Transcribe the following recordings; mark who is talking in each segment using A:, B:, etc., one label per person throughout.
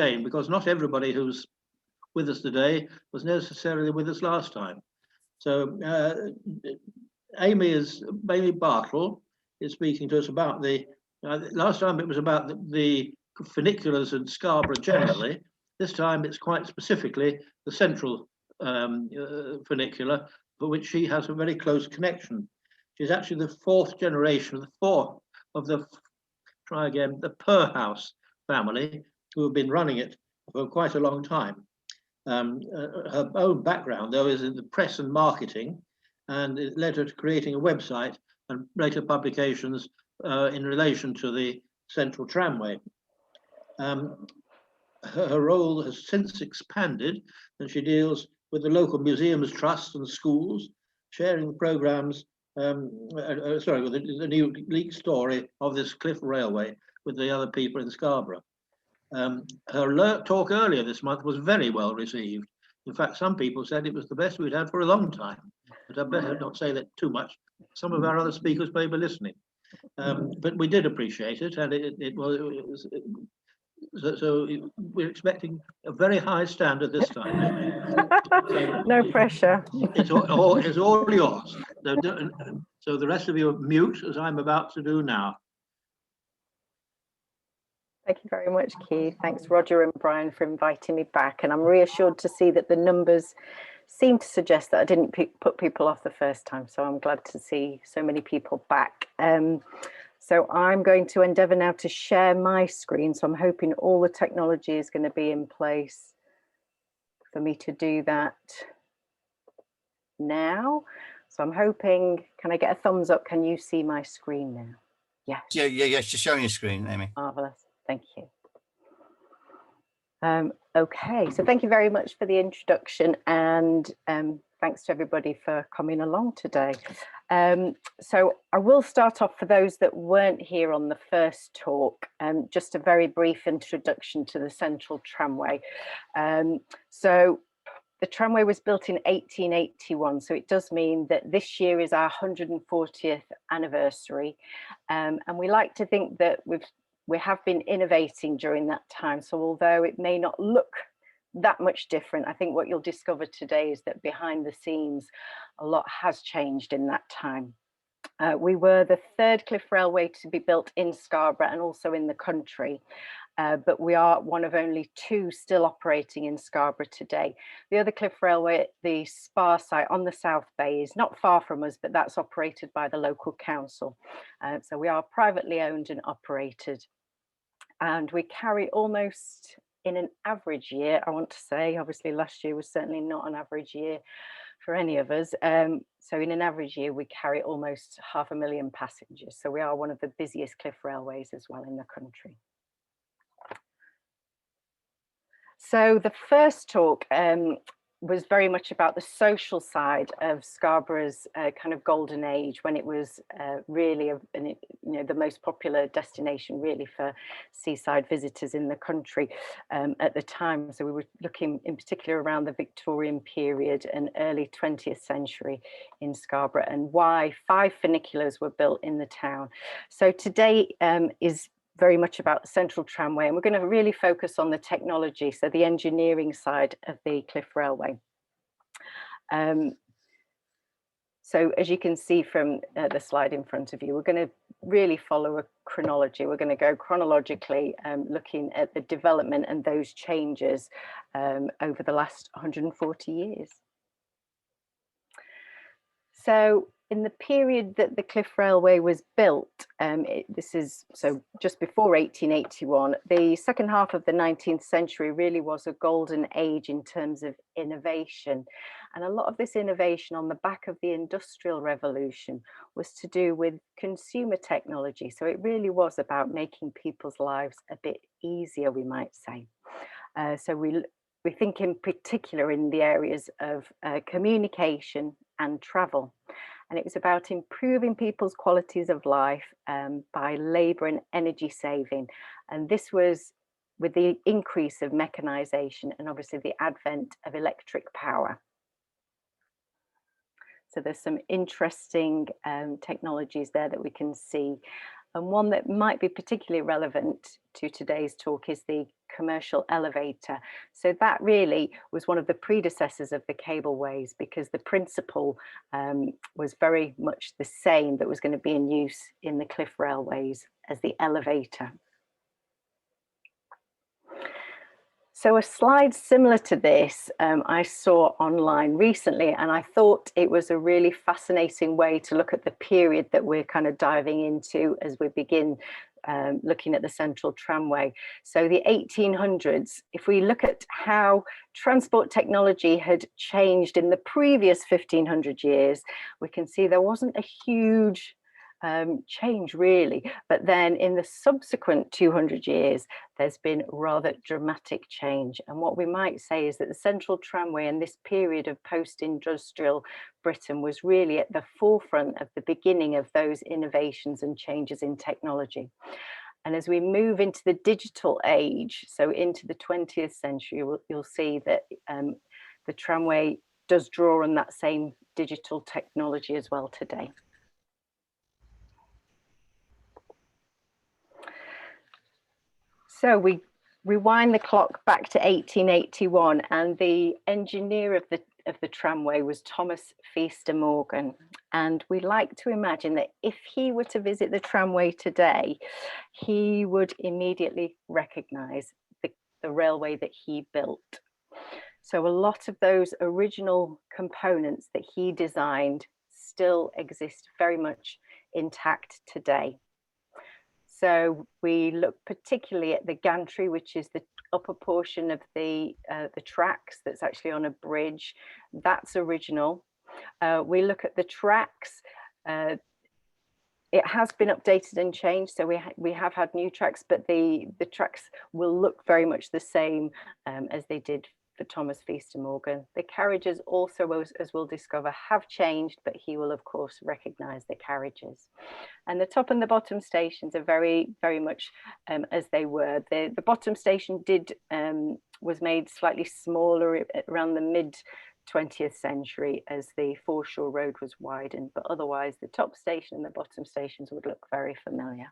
A: again, because not everybody who's with us today was necessarily with us last time. So Amy Bartle is speaking to us about the, last time it was about the funiculars in Scarborough generally. This time it's quite specifically the central funicular, for which she has a very close connection. She's actually the fourth generation of the Per House family, who have been running it for quite a long time. Her own background, though, is in the press and marketing, and it led her to creating a website and later publications in relation to the Central Tramway. Her role has since expanded, and she deals with the local museums, trusts and schools, sharing programs, with the new leak story of this cliff railway with the other people in Scarborough. Her talk earlier this month was very well received. In fact, some people said it was the best we'd had for a long time, but I better not say that too much. Some of our other speakers may be listening. But we did appreciate it, and so we're expecting a very high standard this time, Amy.
B: No pressure.
A: It's all yours. So the rest of you mute, as I'm about to do now.
B: Thank you very much, Keith. Thanks, Roger and Brian, for inviting me back. And I'm reassured to see that the numbers seem to suggest that I didn't put people off the first time. So I'm glad to see so many people back. So I'm going to endeavour now to share my screen. So I'm hoping all the technology is going to be in place for me to do that now. So I'm hoping, can I get a thumbs up? Can you see my screen now? Yes.
C: Yeah, you're showing your screen, Amy.
B: Marvellous. Thank you. Okay, so thank you very much for the introduction, and thanks to everybody for coming along today. So I will start off, for those that weren't here on the first talk, just a very brief introduction to the Central Tramway. So the tramway was built in 1881, so it does mean that this year is our 140th anniversary, and we like to think that we have been innovating during that time. So although it may not look that much different, I think what you'll discover today is that behind the scenes, a lot has changed in that time. We were the third cliff railway to be built in Scarborough and also in the country, but we are one of only two still operating in Scarborough today. The other cliff railway, the Spa site on the South Bay, is not far from us, but that's operated by the local council. So we are privately owned and operated. And we carry almost, in an average year, I want to say, obviously last year was certainly not an average year for any of us. So in an average year, we carry almost 500,000 passengers. So we are one of the busiest cliff railways as well in the country. So the first talk was very much about the social side of Scarborough's kind of golden age, when it was really the most popular destination really for seaside visitors in the country at the time. So we were looking in particular around the Victorian period and early 20th century in Scarborough, and why 5 funiculars were built in the town. So today is very much about the Central Tramway, and we're going to really focus on the technology, so the engineering side of the Cliff Railway. So as you can see from the slide in front of you, we're going to really follow a chronology. We're going to go chronologically, looking at the development and those changes over the last 140 years. So in the period that the Cliff Railway was built, this is so just before 1881, the second half of the 19th century really was a golden age in terms of innovation. And a lot of this innovation on the back of the Industrial Revolution was to do with consumer technology. So it really was about making people's lives a bit easier, we might say. So we think in particular in the areas of communication and travel. And it was about improving people's qualities of life by labour and energy saving. And this was with the increase of mechanisation and obviously the advent of electric power. So there's some interesting technologies there that we can see. And one that might be particularly relevant to today's talk is the commercial elevator. So that really was one of the predecessors of the cableways, because the principle was very much the same that was going to be in use in the cliff railways as the elevator. So a slide similar to this I saw online recently, and I thought it was a really fascinating way to look at the period that we're kind of diving into as we begin looking at the Central Tramway. So the 1800s, if we look at how transport technology had changed in the previous 1500 years, we can see there wasn't a huge change really, but then in the subsequent 200 years there's been rather dramatic change. And what we might say is that the Central Tramway in this period of post-industrial Britain was really at the forefront of the beginning of those innovations and changes in technology. And as we move into the digital age, so into the 20th century, you'll see that the tramway does draw on that same digital technology as well today. So we rewind the clock back to 1881, and the engineer of the tramway was Thomas Feaster Morgan. And we like to imagine that if he were to visit the tramway today, he would immediately recognise the railway that he built. So a lot of those original components that he designed still exist very much intact today. So we look particularly at the gantry, which is the upper portion of the tracks that's actually on a bridge. That's original. We look at the tracks. It has been updated and changed, so we have had new tracks, but the tracks will look very much the same as they did for Thomas Feaster Morgan. The carriages also, as we'll discover, have changed, but he will of course recognise the carriages. And the top and the bottom stations are very, very much as they were. The bottom station was made slightly smaller around the mid 20th century as the foreshore road was widened, but otherwise the top station and the bottom stations would look very familiar.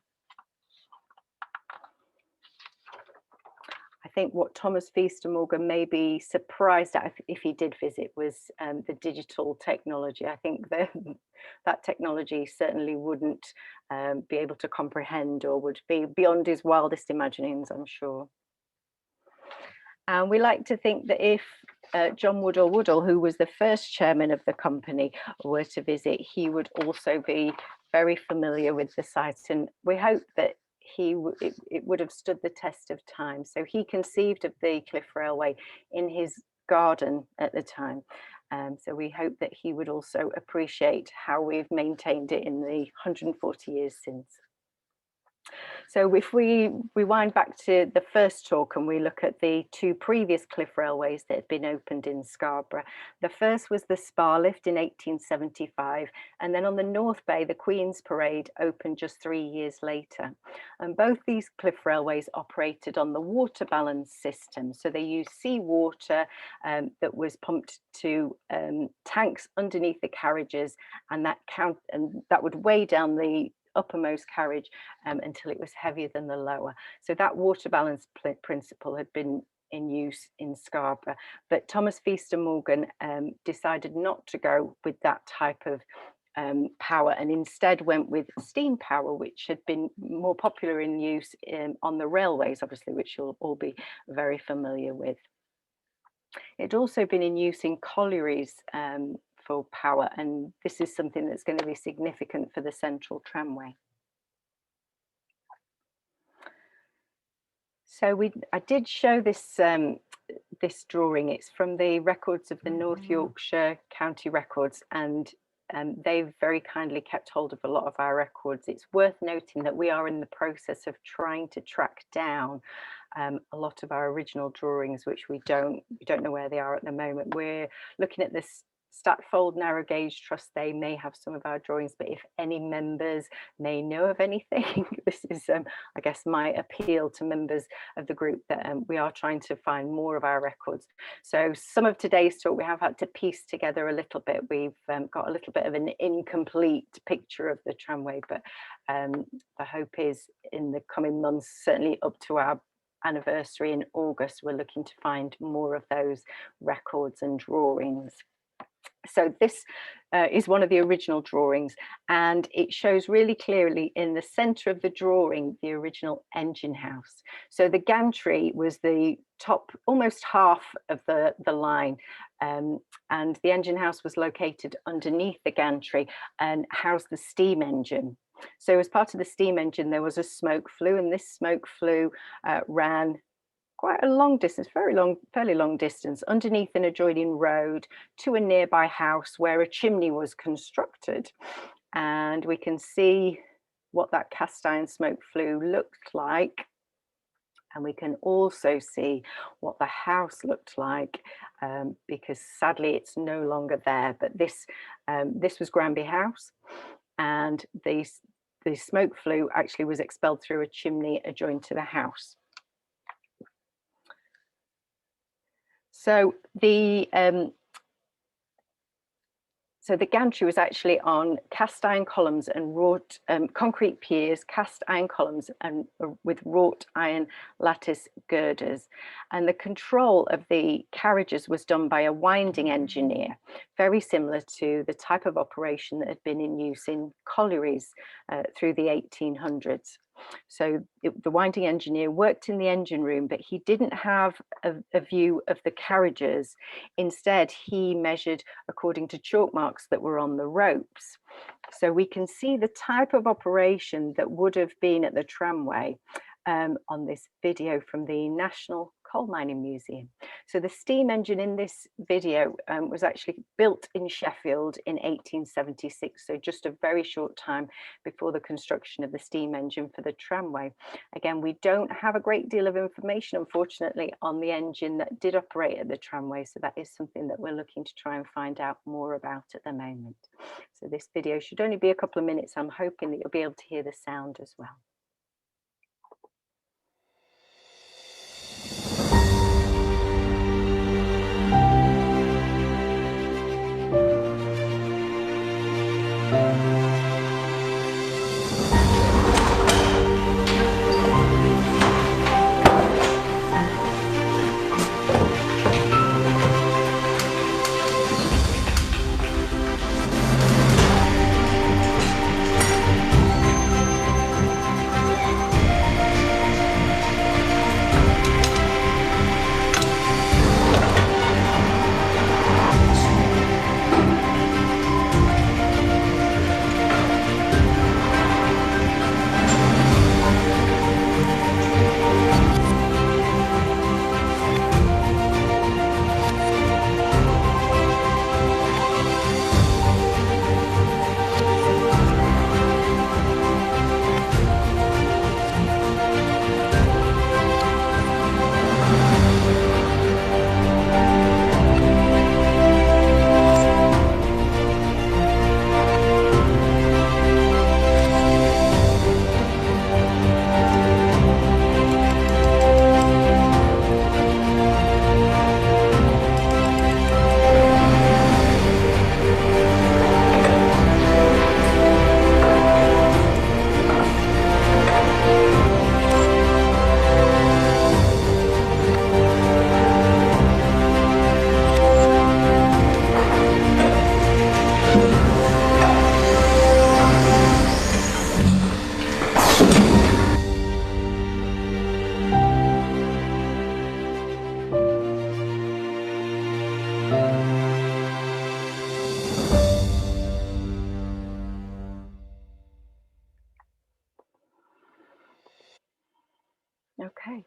B: I think what Thomas Feaster Morgan may be surprised at if he did visit was the digital technology. I think that technology certainly wouldn't be able to comprehend, or would be beyond his wildest imaginings, I'm sure. And we like to think that if John Woodall, who was the first chairman of the company, were to visit, he would also be very familiar with the site. And we hope that it would have stood the test of time. So he conceived of the Cliff Railway in his garden at the time. So we hope that he would also appreciate how we've maintained it in the 140 years since. So if we rewind back to the first talk and we look at the two previous cliff railways that had been opened in Scarborough, the first was the Spar Lift in 1875, and then on the North Bay, the Queen's Parade opened just 3 years later. And both these cliff railways operated on the water balance system. So they used seawater that was pumped to tanks underneath the carriages, and that would weigh down the uppermost carriage until it was heavier than the lower. So that water balance principle had been in use in Scarborough, but Thomas Feaster Morgan decided not to go with that type of power, and instead went with steam power, which had been more popular in use on the railways, obviously, which you'll all be very familiar with. It had also been in use in collieries for power, and this is something that's going to be significant for the Central Tramway. So I did show this this drawing. It's from the records of the North Yorkshire County Records, and they've very kindly kept hold of a lot of our records. It's worth noting that we are in the process of trying to track down a lot of our original drawings, which we don't know where they are at the moment. We're looking at this Statfold Narrow Gauge Trust, they may have some of our drawings, but if any members may know of anything, this is, I guess, my appeal to members of the group that we are trying to find more of our records. So some of today's talk we have had to piece together a little bit. We've got a little bit of an incomplete picture of the tramway, but the hope is in the coming months, certainly up to our anniversary in August, we're looking to find more of those records and drawings. So this is one of the original drawings, and it shows really clearly in the center of the drawing the original engine house. So the gantry was the top, almost half of the line, and the engine house was located underneath the gantry and housed the steam engine. So as part of the steam engine there was a smoke flue, and this smoke flue ran quite a long distance, fairly long distance, underneath an adjoining road to a nearby house where a chimney was constructed. And we can see what that cast iron smoke flue looked like. And we can also see what the house looked like, because sadly it's no longer there. But this was Granby House, and the smoke flue actually was expelled through a chimney adjoined to the house. So the gantry was actually on cast iron columns and wrought concrete piers, cast iron columns, and with wrought iron lattice girders. And the control of the carriages was done by a winding engineer, very similar to the type of operation that had been in use in collieries through the 1800s. So the winding engineer worked in the engine room, but he didn't have a view of the carriages. Instead, he measured according to chalk marks that were on the ropes. So we can see the type of operation that would have been at the tramway on this video from the National Coal Mining Museum. So the steam engine in this video was actually built in Sheffield in 1876, so just a very short time before the construction of the steam engine for the tramway. Again, we don't have a great deal of information, unfortunately, on the engine that did operate at the tramway, so that is something that we're looking to try and find out more about at the moment. So this video should only be a couple of minutes. I'm hoping that you'll be able to hear the sound as well. Okay,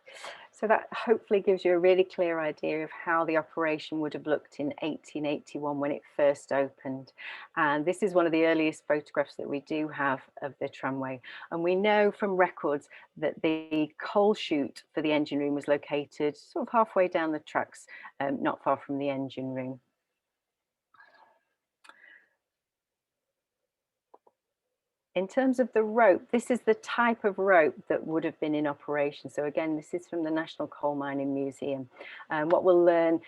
B: so that hopefully gives you a really clear idea of how the operation would have looked in 1881 when it first opened. And this is one of the earliest photographs that we do have of the tramway. And we know from records that the coal chute for the engine room was located sort of halfway down the tracks, not far from the engine room. In terms of the rope, this is the type of rope that would have been in operation. So again, this is from the National Coal Mining Museum. What we'll learn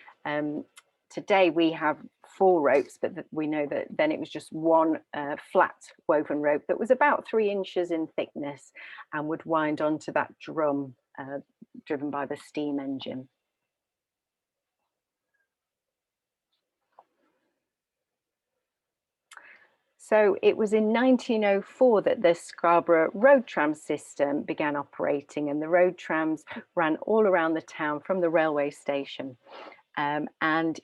B: today, we have 4 ropes, but we know that then it was just one flat woven rope that was about 3 inches in thickness and would wind onto that drum driven by the steam engine. So it was in 1904 that the Scarborough road tram system began operating, and the road trams ran all around the town from the railway station. And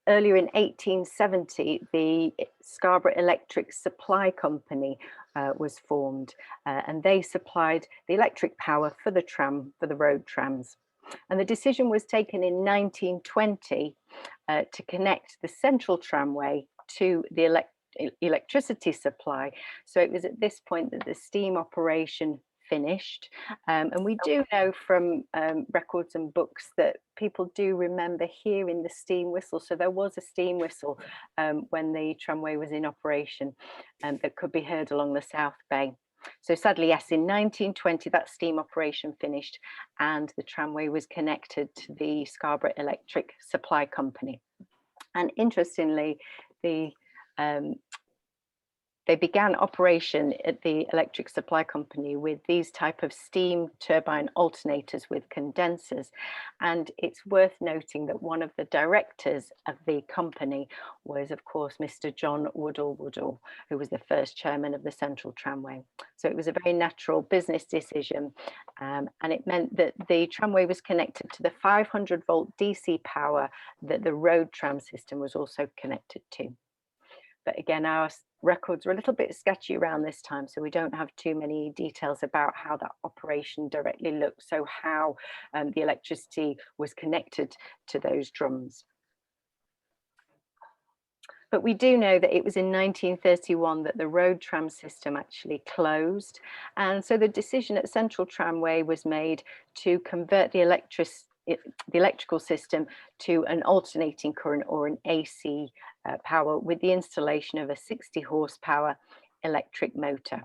B: earlier in 1870, the Scarborough Electric Supply Company was formed, and they supplied the electric power for the road trams. And the decision was taken in 1920 to connect the central tramway to the electricity supply. So it was at this point that the steam operation finished, and we do know from records and books that people do remember hearing the steam whistle. So there was a steam whistle when the tramway was in operation, that could be heard along the South Bay. So sadly, yes, in 1920 that steam operation finished and the tramway was connected to the Scarborough Electric Supply Company. And interestingly, they began operation at the Electric Supply Company with these type of steam turbine alternators with condensers. And it's worth noting that one of the directors of the company was, of course, Mr. John Woodall, who was the first chairman of the Central Tramway. So it was a very natural business decision. And it meant that the tramway was connected to the 500-volt DC power that the road tram system was also connected to. But again, our records were a little bit sketchy around this time, so we don't have too many details about how that operation directly looked, so how the electricity was connected to those drums. But we do know that it was in 1931 that the road tram system actually closed, and so the decision at Central Tramway was made to convert the electrical system to an alternating current or an AC power with the installation of a 60 horsepower electric motor.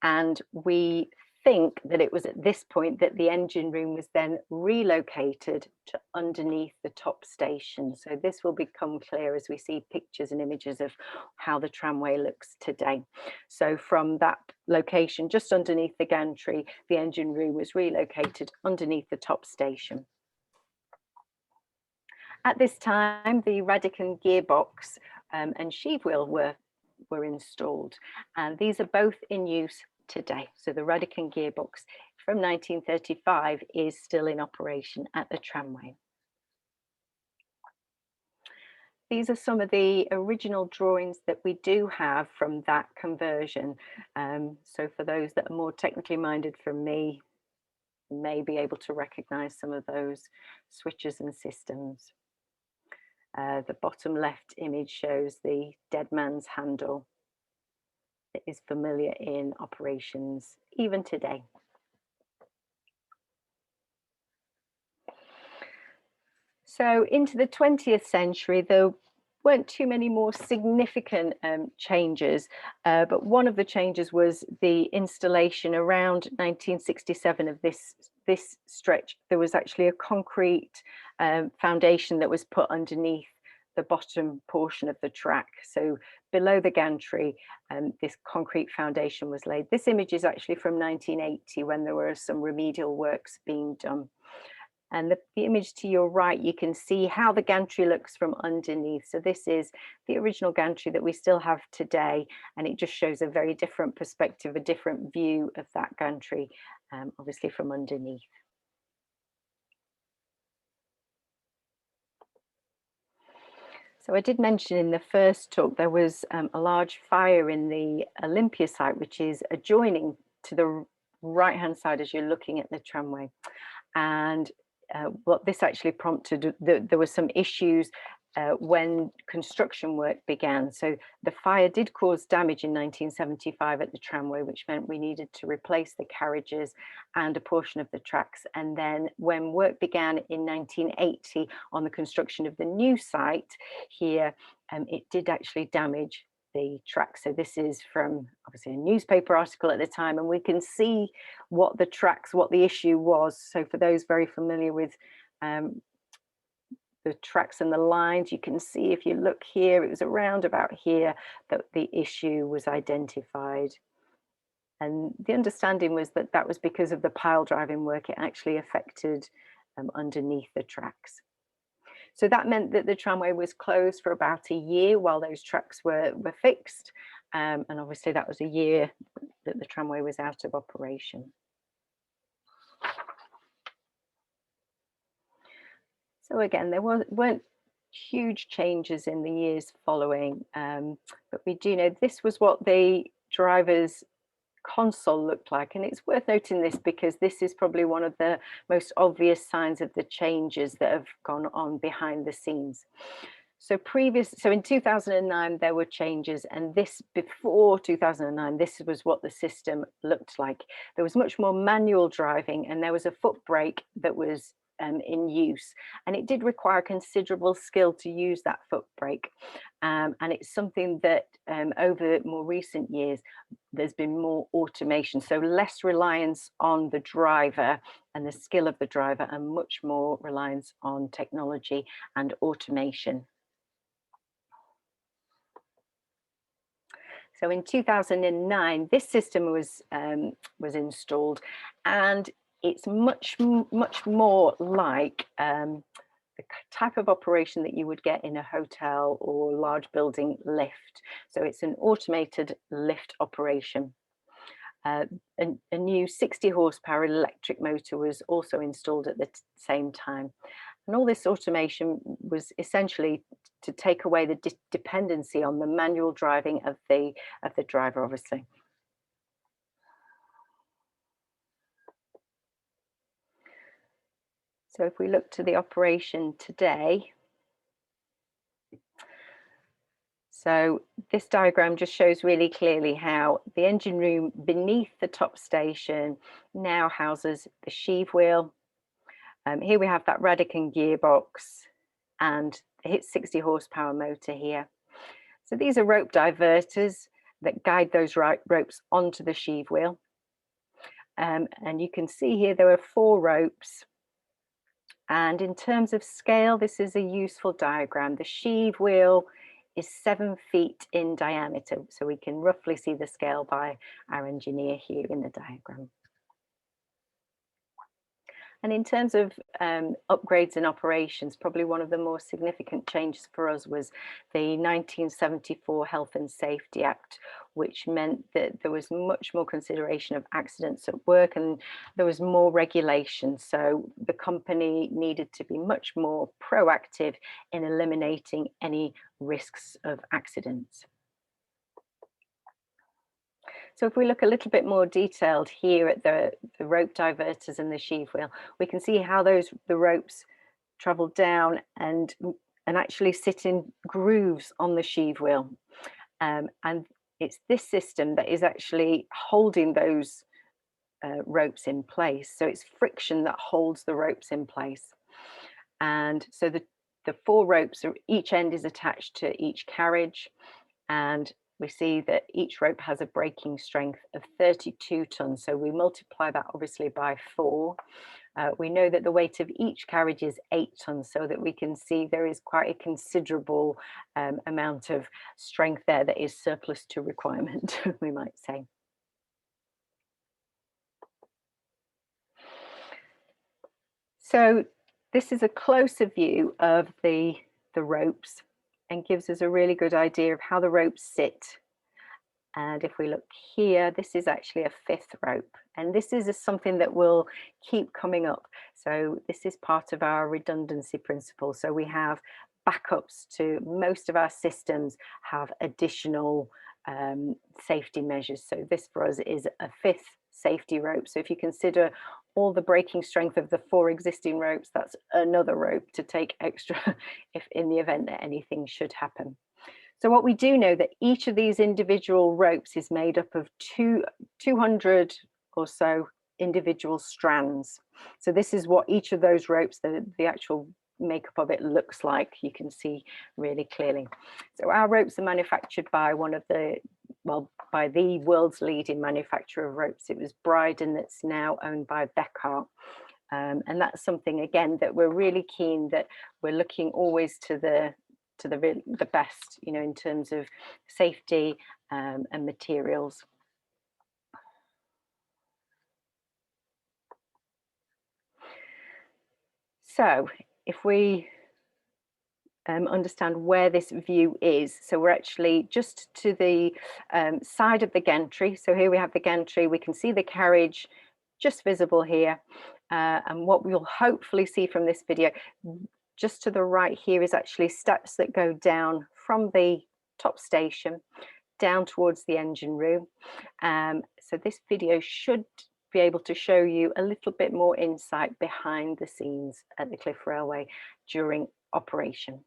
B: And we think that it was at this point that the engine room was then relocated to underneath the top station. So this will become clear as we see pictures and images of how the tramway looks today. So from that location just underneath the gantry, the engine room was relocated underneath the top station. At this time, the Radican gearbox and sheave wheel were installed, and these are both in use today. So the Radican gearbox from 1935 is still in operation at the tramway. These are some of the original drawings that we do have from that conversion. So for those that are more technically minded from me, you may be able to recognize some of those switches and systems. The bottom left image shows the dead man's handle. It is familiar in operations even today. So into the 20th century, there weren't too many more significant changes, but one of the changes was the installation around 1967 of this stretch. There was actually a concrete foundation that was put underneath the bottom portion of the track. So below the gantry, this concrete foundation was laid. This image is actually from 1980 when there were some remedial works being done. And the image to your right, you can see how the gantry looks from underneath. So this is the original gantry that we still have today, and it just shows a very different perspective, a different view of that gantry, obviously from underneath. So I did mention in the first talk there was a large fire in the Olympia site, which is adjoining to the right-hand side as you're looking at the tramway. And what this actually prompted, there were some issues when construction work began. So the fire did cause damage in 1975 at the tramway, which meant we needed to replace the carriages and a portion of the tracks. And then when work began in 1980 on the construction of the new site here, it did actually damage the tracks. So this is from obviously a newspaper article at the time, and we can see what the issue was. So for those very familiar with the tracks and the lines, you can see if you look here, it was around about here that the issue was identified. And the understanding was that that was because of the pile driving work. It actually affected underneath the tracks. So that meant that the tramway was closed for about a year while those tracks were fixed. And obviously that was a year that the tramway was out of operation. So again, there weren't huge changes in the years following, but we do know this was what the driver's console looked like. And it's worth noting this because this is probably one of the most obvious signs of the changes that have gone on behind the scenes. So in 2009, there were changes, and before 2009, this was what the system looked like. There was much more manual driving, and there was a foot brake that was in use, and it did require considerable skill to use that foot brake, and it's something that over more recent years there's been more automation, so less reliance on the driver and the skill of the driver, and much more reliance on technology and automation. So in 2009, this system was installed, and it's much more like the type of operation that you would get in a hotel or large building lift. So it's an automated lift operation. A new 60 horsepower electric motor was also installed at the same time. And all this automation was essentially to take away the dependency on the manual driving of the driver, obviously. So if we look to the operation today, so this diagram just shows really clearly how the engine room beneath the top station now houses the sheave wheel. Here we have that Radican gearbox and the HIT 60 horsepower motor here. So these are rope diverters that guide those ropes onto the sheave wheel. And you can see here there are 4 ropes. And in terms of scale, this is a useful diagram. The sheave wheel is 7 feet in diameter, so we can roughly see the scale by our engineer here in the diagram. And in terms of upgrades and operations, probably one of the more significant changes for us was the 1974 Health and Safety Act, which meant that there was much more consideration of accidents at work, and there was more regulation. So the company needed to be much more proactive in eliminating any risks of accidents. So if we look a little bit more detailed here at the rope diverters and the sheave wheel, we can see how the ropes travel down and actually sit in grooves on the sheave wheel. And it's this system that is actually holding those ropes in place. So it's friction that holds the ropes in place. And so the 4 ropes, each end is attached to each carriage, and we see that each rope has a braking strength of 32 tons. So we multiply that obviously by 4. We know that the weight of each carriage is 8 tons, so that we can see there is quite a considerable amount of strength there that is surplus to requirement, we might say. So this is a closer view of the ropes, and gives us a really good idea of how the ropes sit. And if we look here, this is actually a 5th rope, and this is something that will keep coming up. So this is part of our redundancy principle. So we have backups to most of our systems, have additional safety measures. So this for us is a 5th safety rope. So if you consider all the braking strength of the 4 existing ropes, that's another rope to take extra if in the event that anything should happen. So what we do know that each of these individual ropes is made up of 200 or so individual strands. So this is what each of those ropes, the actual makeup of it looks like, you can see really clearly. So our ropes are manufactured by by the world's leading manufacturer of ropes. It was Bryden, that's now owned by Beckart. And that's something, again, that we're really keen, that we're looking always to the best, you know, in terms of safety and materials. So if we understand where this view is, so we're actually just to the side of the gantry. So here we have the gantry, we can see the carriage just visible here, and what we'll hopefully see from this video, just to the right here, is actually steps that go down from the top station down towards the engine room. So this video should be able to show you a little bit more insight behind the scenes at the Cliff Railway during operation.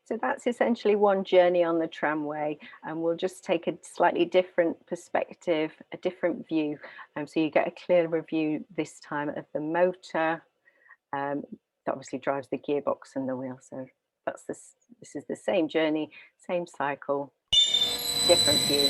B: So that's essentially one journey on the tramway, and we'll just take a slightly different perspective, a different view, so you get a clearer view this time of the motor that obviously drives the gearbox and the wheel. So that's this is the same journey, same cycle, different view.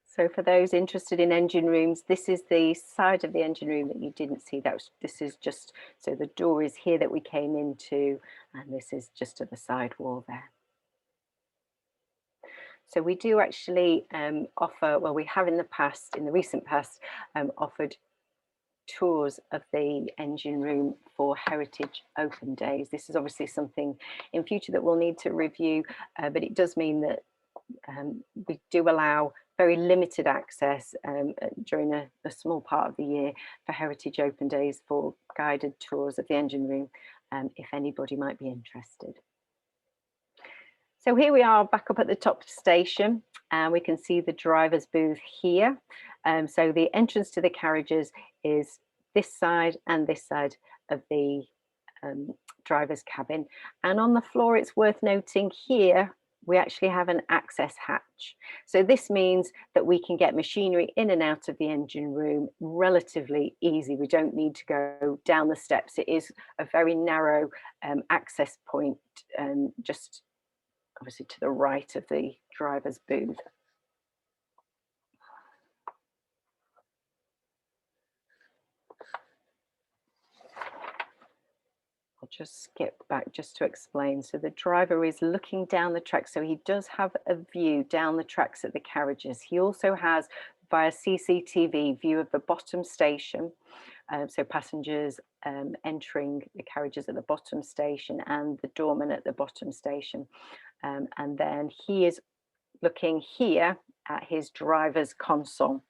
B: So for those interested in engine rooms, this is the side of the engine room that you didn't see. This is just, so the door is here that we came into, and this is just to the side wall there. So we do actually offer, well, we have in the recent past, offered tours of the engine room for Heritage Open Days. This is obviously something in future that we'll need to review, but it does mean that we do allow very limited access during a small part of the year for Heritage Open Days for guided tours of the engine room, if anybody might be interested. So here we are back up at the top station, and we can see the driver's booth here. So the entrance to the carriages is this side and this side of the driver's cabin. And on the floor, it's worth noting here, we actually have an access hatch. So this means that we can get machinery in and out of the engine room relatively easy. We don't need to go down the steps. It is a very narrow access point, just obviously to the right of the driver's booth. I'll just skip back just to explain. So the driver is looking down the track, so he does have a view down the tracks at the carriages. He also has, via CCTV, view of the bottom station, so passengers entering the carriages at the bottom station and the doorman at the bottom station. And then he is looking here at his driver's console.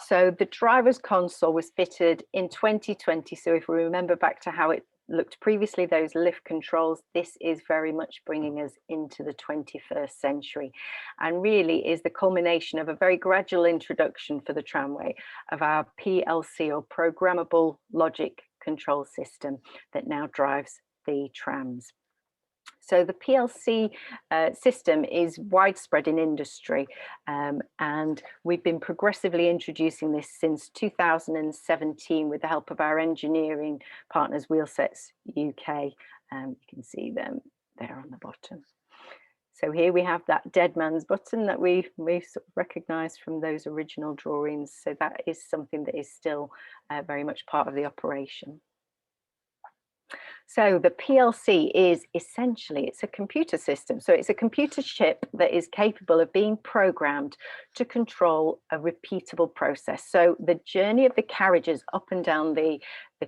B: So the driver's console was fitted in 2020. So if we remember back to how it looked previously, those lift controls, this is very much bringing us into the 21st century, and really is the culmination of a very gradual introduction for the tramway of our PLC, or programmable logic control system, that now drives the trams. So the PLC system is widespread in industry, and we've been progressively introducing this since 2017 with the help of our engineering partners, Wheelsets UK. You can see them there on the bottom. So here we have that dead man's button that we sort of recognised from those original drawings. So that is something that is still very much part of the operation. So the PLC is essentially, it's a computer system. So it's a computer chip that is capable of being programmed to control a repeatable process. So the journey of the carriages up and down the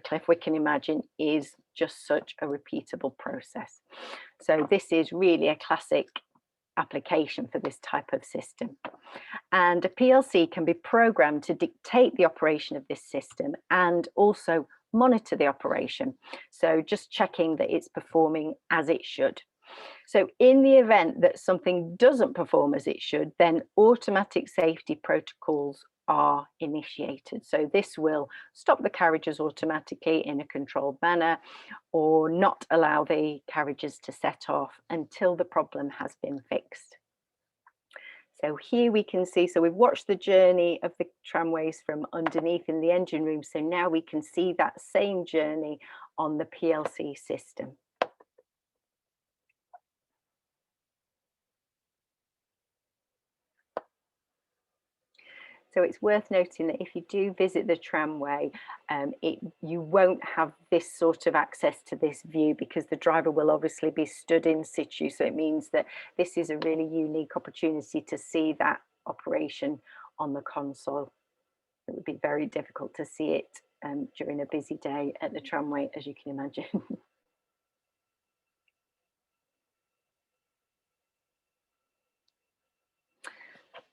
B: cliff, we can imagine, is just such a repeatable process. So this is really a classic application for this type of system. And a PLC can be programmed to dictate the operation of this system and also monitor the operation. So just checking that it's performing as it should. So in the event that something doesn't perform as it should, then automatic safety protocols are initiated. So this will stop the carriages automatically in a controlled manner, or not allow the carriages to set off until the problem has been fixed. So here we can see, so we've watched the journey of the tramways from underneath in the engine room. So now we can see that same journey on the PLC system. So it's worth noting that if you do visit the tramway, you won't have this sort of access to this view, because the driver will obviously be stood in situ. So it means that this is a really unique opportunity to see that operation on the console. It would be very difficult to see it during a busy day at the tramway, as you can imagine.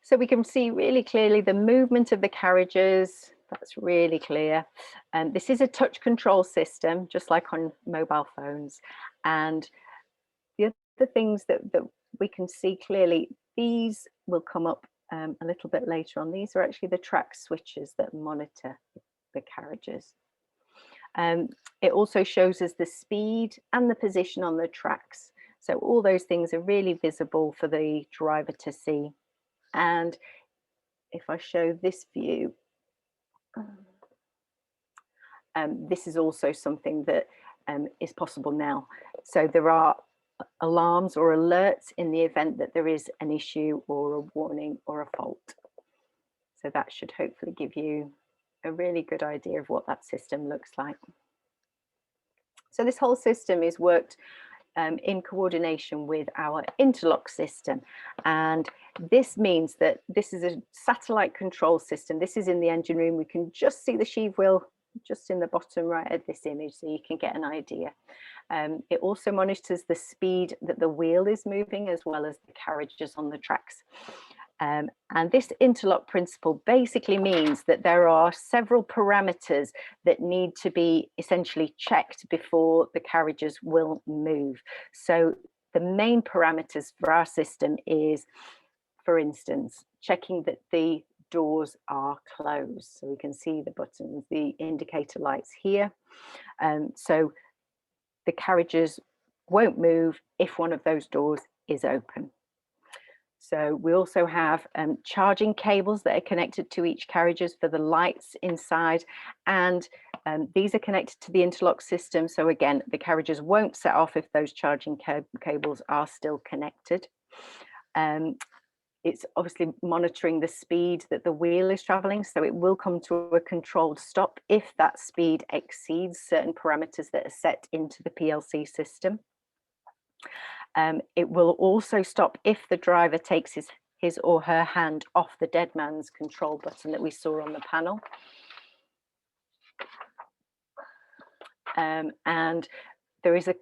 B: So we can see really clearly the movement of the carriages. That's really clear. And this is a touch control system, just like on mobile phones. And the other things that we can see clearly, these will come up a little bit later on. These are actually the track switches that monitor the carriages. It also shows us the speed and the position on the tracks. So all those things are really visible for the driver to see. And if I show this view, this is also something that is possible now. So there are alarms or alerts in the event that there is an issue or a warning or a fault. So that should hopefully give you a really good idea of what that system looks like. So this whole system is worked in coordination with our interlock system, and this means that this is a satellite control system. This is in the engine room. We can just see the sheave wheel just in the bottom right of this image, so you can get an idea. It also monitors the speed that the wheel is moving, as well as the carriages on the tracks. And this interlock principle basically means that there are several parameters that need to be essentially checked before the carriages will move. So the main parameters for our system is, for instance, checking that the doors are closed. So we can see the buttons, the indicator lights here. So the carriages won't move if one of those doors is open. So we also have charging cables that are connected to each carriages for the lights inside, and these are connected to the interlock system. So again, the carriages won't set off if those charging cables are still connected. It's obviously monitoring the speed that the wheel is traveling, so it will come to a controlled stop if that speed exceeds certain parameters that are set into the PLC system. It will also stop if the driver takes his or her hand off the dead man's control button that we saw on the panel. And there is a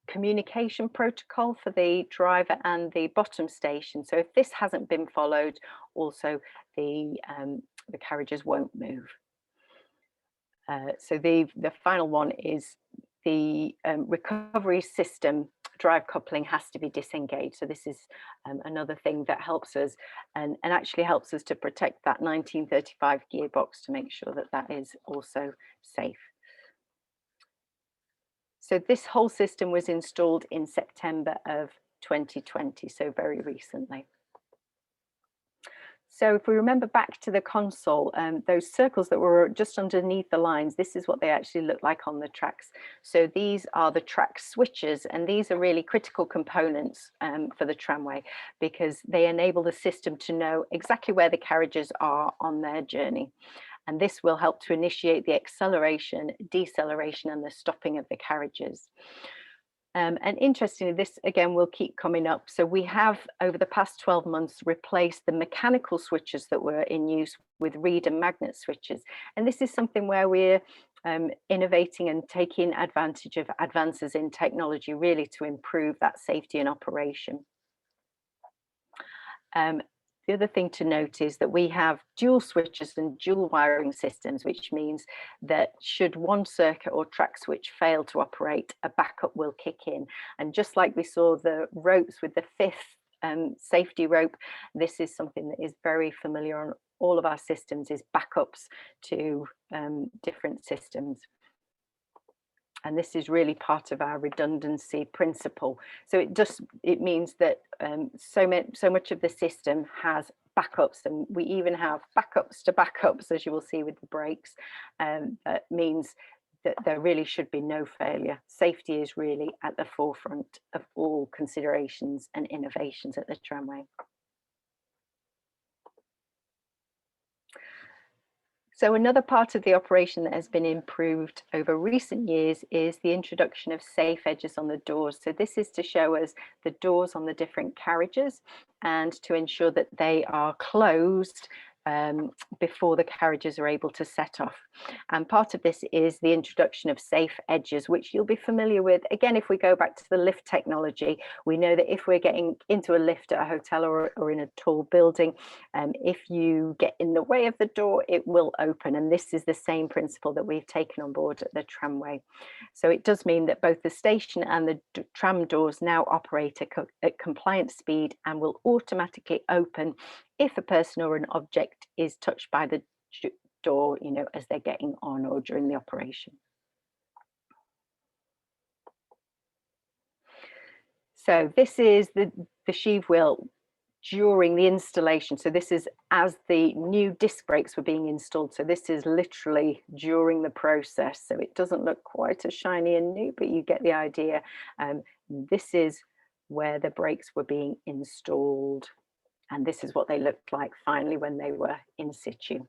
B: communication protocol for the driver and the bottom station. So if this hasn't been followed, also the carriages won't move. So the final one is the recovery system drive coupling has to be disengaged. So this is another thing that helps us and actually helps us to protect that 1935 gearbox to make sure that that is also safe. So this whole system was installed in September of 2020, so very recently. So if we remember back to the console, those circles that were just underneath the lines, this is what they actually look like on the tracks. So these are the track switches, and these are really critical components for the tramway, because they enable the system to know exactly where the carriages are on their journey. And this will help to initiate the acceleration, deceleration, and the stopping of the carriages. And interestingly, this again will keep coming up. So we have, over the past 12 months, replaced the mechanical switches that were in use with reed and magnet switches. And this is something where we're innovating and taking advantage of advances in technology, really to improve that safety and operation. The other thing to note is that we have dual switches and dual wiring systems, which means that should one circuit or track switch fail to operate, a backup will kick in. And just like we saw the ropes with the fifth safety rope, this is something that is very familiar on all of our systems, is backups to different systems. And this is really part of our redundancy principle. So it means that so much of the system has backups, and we even have backups to backups, as you will see with the brakes. That means that there really should be no failure. Safety is really at the forefront of all considerations and innovations at the tramway. So another part of the operation that has been improved over recent years is the introduction of safe edges on the doors. So this is to show us the doors on the different carriages and to ensure that they are closed before the carriages are able to set off. And part of this is the introduction of safe edges, which you'll be familiar with. Again, if we go back to the lift technology, we know that if we're getting into a lift at a hotel or in a tall building, if you get in the way of the door, it will open. And this is the same principle that we've taken on board at the tramway. So it does mean that both the station and the tram doors now operate at compliant speed and will automatically open if a person or an object is touched by the door, as they're getting on or during the operation. So this is the sheave wheel during the installation. So this is as the new disc brakes were being installed. So this is literally during the process. So it doesn't look quite as shiny and new, but you get the idea. This is where the brakes were being installed. And this is what they looked like finally when they were in situ.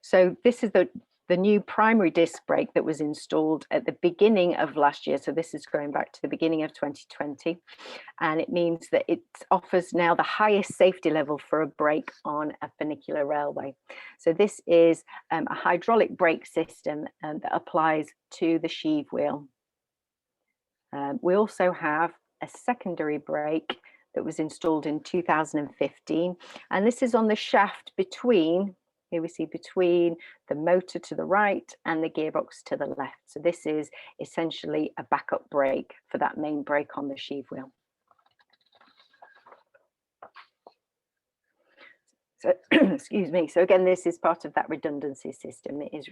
B: So this is the new primary disc brake that was installed at the beginning of last year. So this is going back to the beginning of 2020. And it means that it offers now the highest safety level for a brake on a funicular railway. So this is a hydraulic brake system that applies to the sheave wheel. We also have a secondary brake that was installed in 2015, and this is on the shaft between, here we see between the motor to the right and the gearbox to the left. So this is essentially a backup brake for that main brake on the sheave wheel. So excuse me. So again, this is part of that redundancy system. It is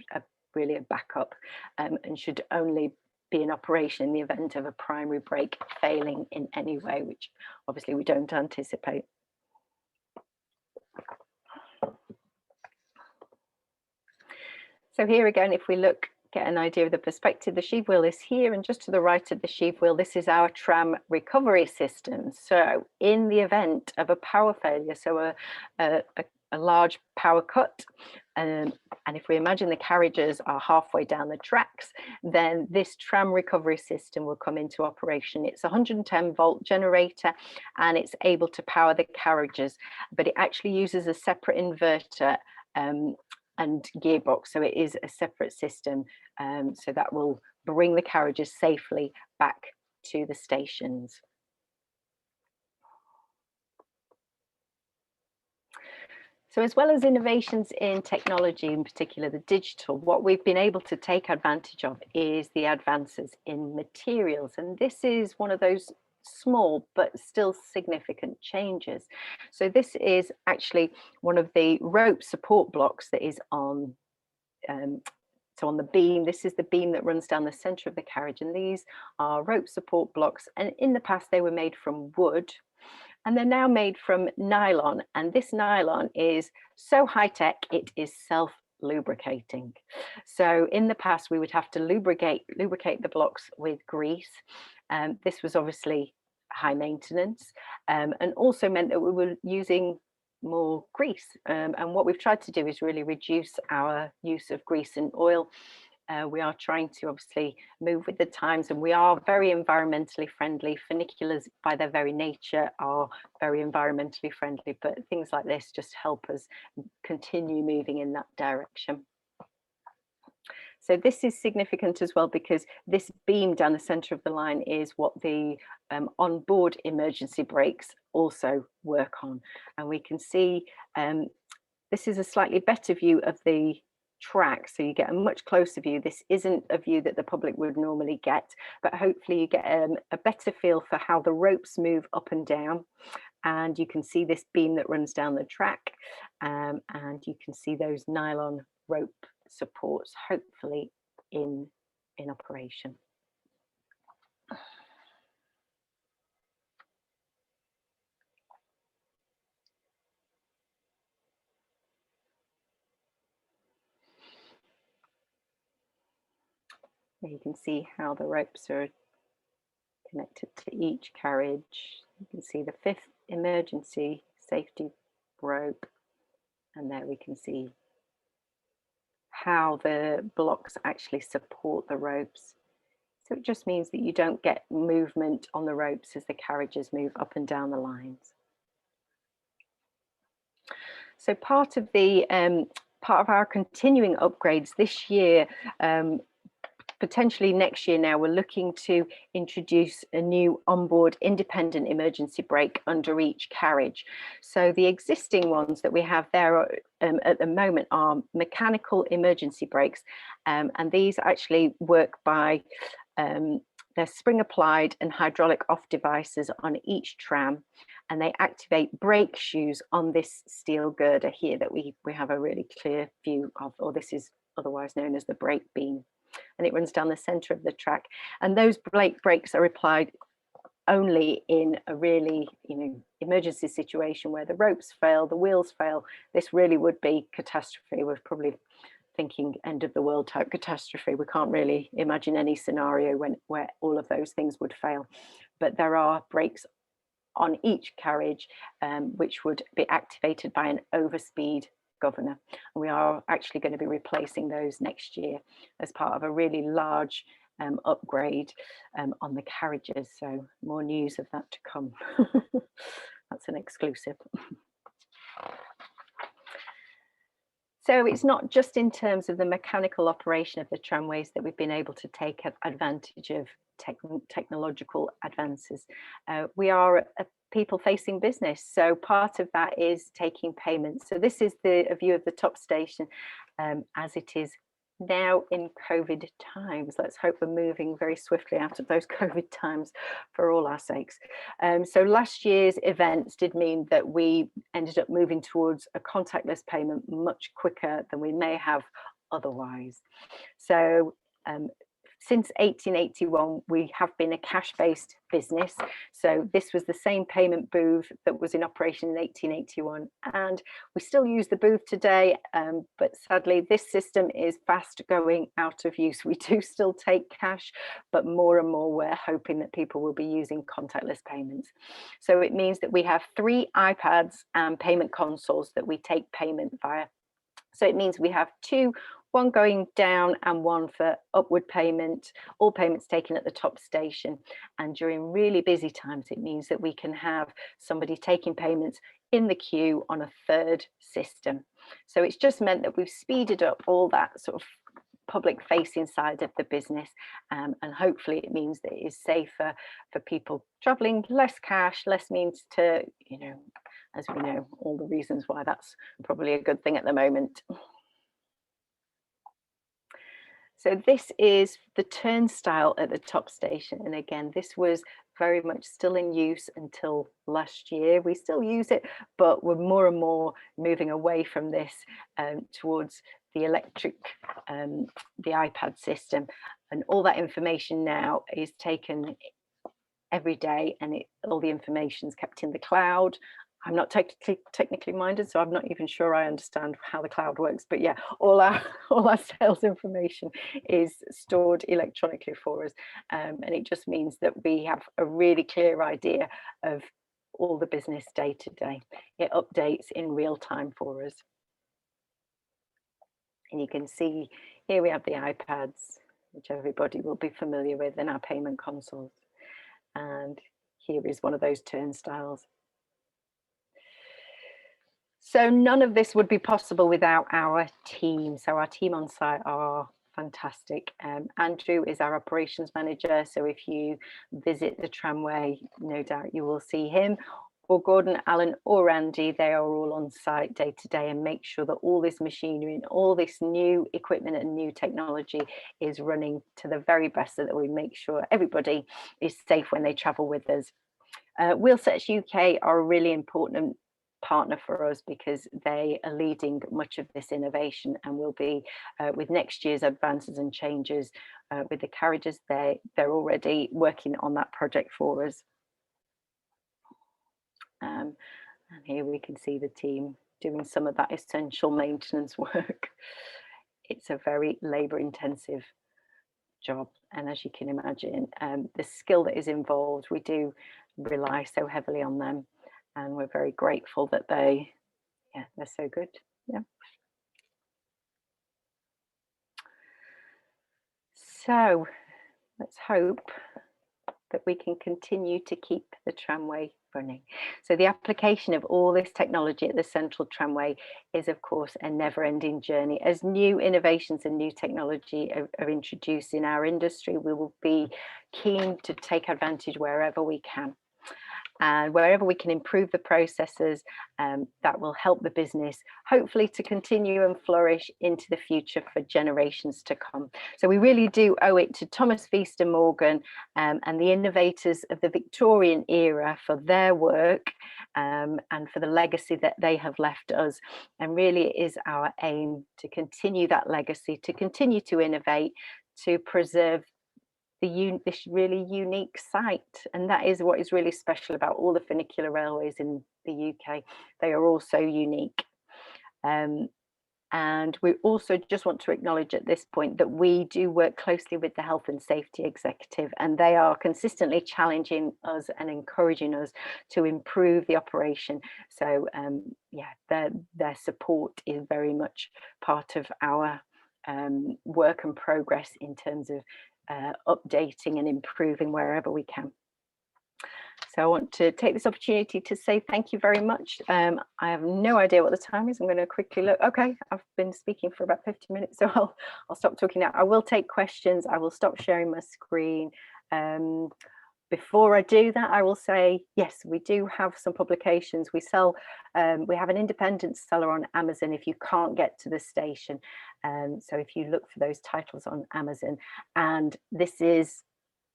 B: really a backup and should only be in operation in the event of a primary brake failing in any way, which obviously we don't anticipate. So here again, if we get an idea of the perspective, the sheave wheel is here, and just to the right of the sheave wheel, this is our tram recovery system. So in the event of a power failure, so a large power cut, and if we imagine the carriages are halfway down the tracks, then this tram recovery system will come into operation. It's a 110 volt generator and it's able to power the carriages, but it actually uses a separate inverter and gearbox, so it is a separate system, so that will bring the carriages safely back to the stations. So as well as innovations in technology, in particular the digital, what we've been able to take advantage of is the advances in materials. And this is one of those small but still significant changes. So this is actually one of the rope support blocks that is on So on the beam, this is the beam that runs down the centre of the carriage, and these are rope support blocks, and in the past they were made from wood, and they're now made from nylon, and this nylon is so high-tech it is self-lubricating. So in the past we would have to lubricate the blocks with grease. This was obviously high maintenance, and also meant that we were using more grease, and what we've tried to do is really reduce our use of grease and oil. We are trying to obviously move with the times, and we are very environmentally friendly. Funiculars by their very nature are very environmentally friendly, but things like this just help us continue moving in that direction. So this is significant as well, because this beam down the centre of the line is what the onboard emergency brakes also work on. And we can see this is a slightly better view of the track, so you get a much closer view. This isn't a view that the public would normally get, but hopefully you get a better feel for how the ropes move up and down. And you can see this beam that runs down the track, and you can see those nylon rope supports hopefully in operation. You can see how the ropes are connected to each carriage. You can see the 5th emergency safety rope, and there we can see how the blocks actually support the ropes. So it just means that you don't get movement on the ropes as the carriages move up and down the lines. So part of our continuing upgrades this year, potentially next year now, we're looking to introduce a new onboard independent emergency brake under each carriage. So the existing ones that we have there at the moment are mechanical emergency brakes, and these actually work by they're spring applied and hydraulic off devices on each tram, and they activate brake shoes on this steel girder here that we have a really clear view of, or this is otherwise known as the brake beam. And it runs down the center of the track, and those brakes are applied only in a really emergency situation where the ropes fail, the wheels fail. This really would be catastrophe. We're probably thinking end of the world type catastrophe. We can't really imagine any scenario where all of those things would fail, but there are brakes on each carriage which would be activated by an overspeed governor, and we are actually going to be replacing those next year as part of a really large upgrade on the carriages. So more news of that to come. That's an exclusive. So it's not just in terms of the mechanical operation of the tramways that we've been able to take advantage of technological advances. We are a people-facing business, so part of that is taking payments. So this is a view of the top station as it is now in COVID times. Let's hope we're moving very swiftly out of those COVID times for all our sakes. So last year's events did mean that we ended up moving towards a contactless payment much quicker than we may have otherwise. So since 1881, we have been a cash-based business. So this was the same payment booth that was in operation in 1881. And we still use the booth today, but sadly, this system is fast going out of use. We do still take cash, but more and more we're hoping that people will be using contactless payments. So it means that we have 3 iPads and payment consoles that we take payment via. So it means we have 2, one going down and one for upward payment, all payments taken at the top station. And during really busy times, it means that we can have somebody taking payments in the queue on a 3rd system. So it's just meant that we've speeded up all that sort of public facing side of the business, and hopefully it means that it is safer for people traveling, less cash, less means to, as we know, all the reasons why that's probably a good thing at the moment. So this is the turnstile at the top station. And again, this was very much still in use until last year. We still use it, but we're more and more moving away from this towards the electric, the iPad system, and all that information now is taken every day, and all the information is kept in the cloud. I'm not technically minded, so I'm not even sure I understand how the cloud works. But yeah, all our sales information is stored electronically for us, and it just means that we have a really clear idea of all the business day to day. It updates in real time for us, and you can see here we have the iPads, which everybody will be familiar with, and our payment consoles. And here is one of those turnstiles. So none of this would be possible without our team. So our team on site are fantastic. Andrew is our operations manager. So if you visit the tramway, no doubt you will see him, or Gordon, Alan, or Andy. They are all on site day to day and make sure that all this machinery and all this new equipment and new technology is running to the very best, so that we make sure everybody is safe when they travel with us. Wheelset's UK are a really important partner for us because they are leading much of this innovation, and will be with next year's advances and changes with the carriages. They're already working on that project for us. And here we can see the team doing some of that essential maintenance work. It's a very labor intensive job, and as you can imagine, the skill that is involved, we do rely so heavily on them, and we're very grateful that they're so good. Yeah. So let's hope that we can continue to keep the tramway running. So the application of all this technology at the Central Tramway is, of course, a never-ending journey. As new innovations and new technology are introduced in our industry, we will be keen to take advantage wherever we can. And wherever we can improve the processes, that will help the business, hopefully, to continue and flourish into the future for generations to come. So we really do owe it to Thomas Feaster Morgan and the innovators of the Victorian era for their work and for the legacy that they have left us. And really it is our aim to continue that legacy, to continue to innovate, to preserve this really unique site. And that is what is really special about all the funicular railways in the UK. They are all so unique. And we also just want to acknowledge at this point that we do work closely with the Health and Safety Executive, and they are consistently challenging us and encouraging us to improve the operation. So their support is very much part of our work and progress in terms of updating and improving wherever we can. So I want to take this opportunity to say thank you very much. I have no idea what the time is. I'm going to quickly look. Okay, I've been speaking for about 50 minutes, so I'll stop talking now. I will take questions. I will stop sharing my screen. Before I do that, I will say, yes, we do have some publications. We sell, we have an independent seller on Amazon if you can't get to the station. So if you look for those titles on Amazon, and this is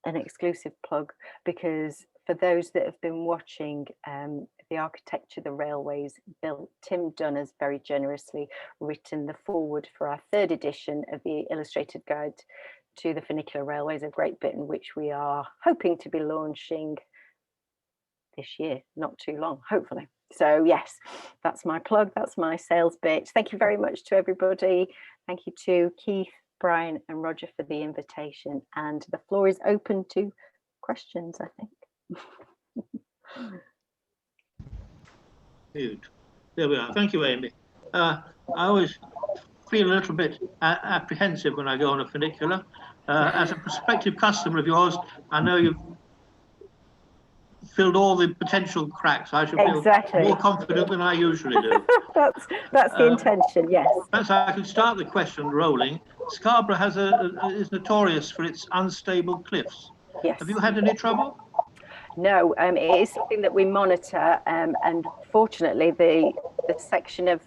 B: an exclusive plug, because for those that have been watching the architecture the railways built, Tim Dunn has very generously written the foreword for our 3rd edition of the Illustrated Guide to the Funicular Railways of Great Britain, which we are hoping to be launching this year, not too long, hopefully. So yes, that's my plug, that's my sales bit. Thank you very much to everybody. Thank you to Keith, Brian and Roger for the invitation, and the floor is open to questions, I think.
A: Huge. There we are. Thank you, Amy. I always feel a little bit apprehensive when I go on a funicular. As a prospective customer of yours, I know you've filled all the potential cracks. I should feel more confident than I usually do.
B: that's the intention, yes.
A: Perhaps I can start the question rolling. Scarborough is notorious for its unstable cliffs.
B: Yes.
A: Have you had any trouble?
B: No, it is something that we monitor, and fortunately the section of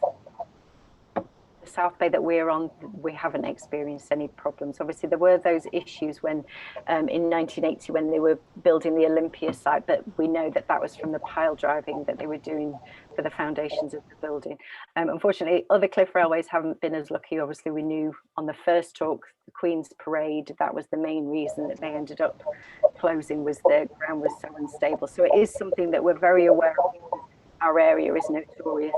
B: South Bay that we're on, we haven't experienced any problems. Obviously, there were those issues when in 1980 when they were building the Olympia site, but we know that that was from the pile driving that they were doing for the foundations of the building. Unfortunately, other cliff railways haven't been as lucky. Obviously, we knew on the first talk, the Queen's Parade, that was the main reason that they ended up closing, was the ground was so unstable. So it is something that we're very aware of. Our area is notorious.